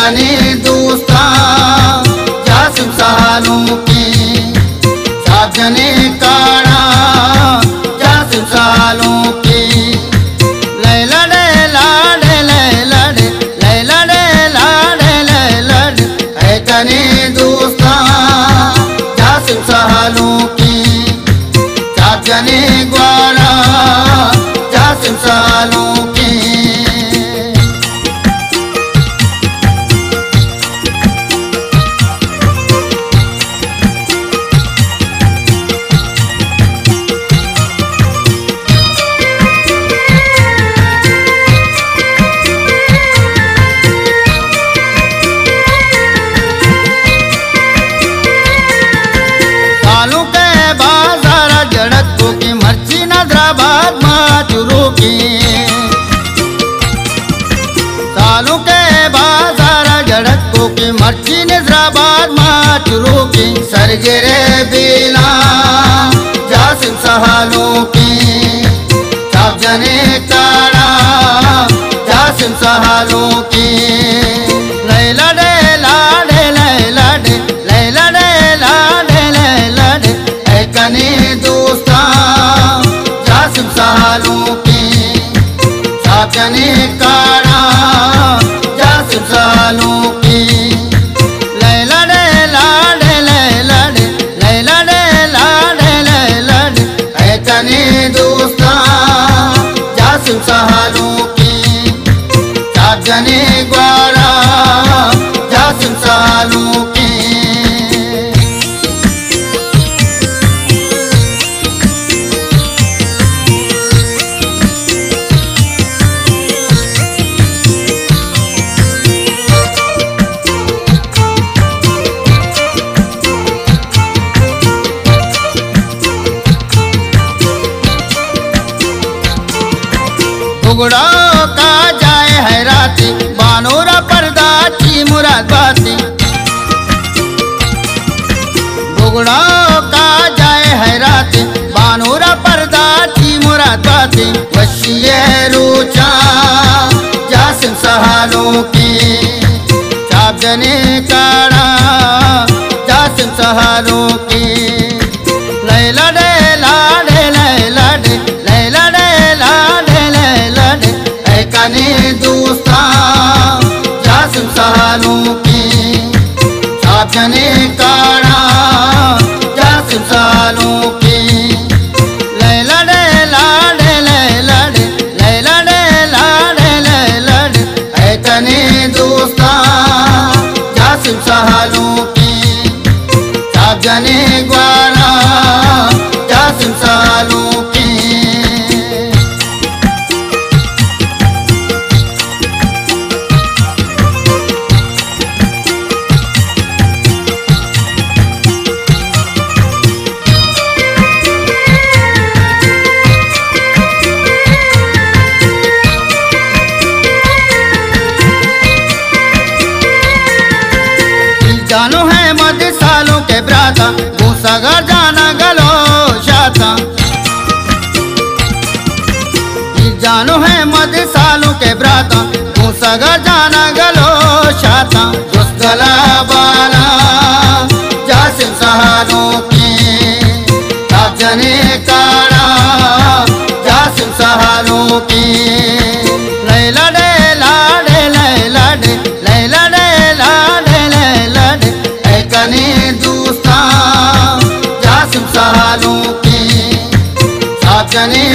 कने दोस्ता जासिम सालों की साहब जने काड़ा जासिम सालों की लैला डे लाडे लैला डे लैला डे लाडे लैला डे है कने दोस्ता जासिम सालों की साहब जने ग्वारा जासिम सालों की सालों के बाजार जड़को की मर्ची निजराबाद माचुरू की सरगरे बेला जासिम सालों की साहब जने काड़ा जासिम सालों की लैला डे लाडे लैला डे लैला डे लाडे लैला डे है कने दोस्ता जासिम सालों की साहब जने काड़ा जासिम सालों की लैला डे लाडे लैला डे लैला डे लाडे लैला डे है कने दोस्ता जासिम सालों की साहब जने ग्वारा जासिम सालों की बुगड़ा का जाए है राती बानोरा पर्दा की मुराद बाती बुगड़ा का जाए है राती बानोरा पर्दा की मुराद बाती वशिए रोचा जासिम सालों की साहब जने काड़ा जासिम सालों की लैला डे लाडे लैला डे लैला डे लाडे लैला डे है कने दोस्ता जासिम सालों की साहब जने काड़ा जासिम सालों की लैला डे लाडे लैला डे लैला डे लाडे लैला डे है कने दोस्ता जासिम सालों की साहब जने ग्वारा जासिम सालों की जानो है मद सालों के ब्राता भूसागर जाना गलो शाता जानो है मद सालों के ब्राता भूसागर जाना गलो शाता दुष्गला बाला जासिम सालों की साहब जने काड़ा जासिम सालों की लैला डे लाडे लैला डे लैला डे लाडे लैला डे है कने दोस्ता जासिम सालों की साहब जने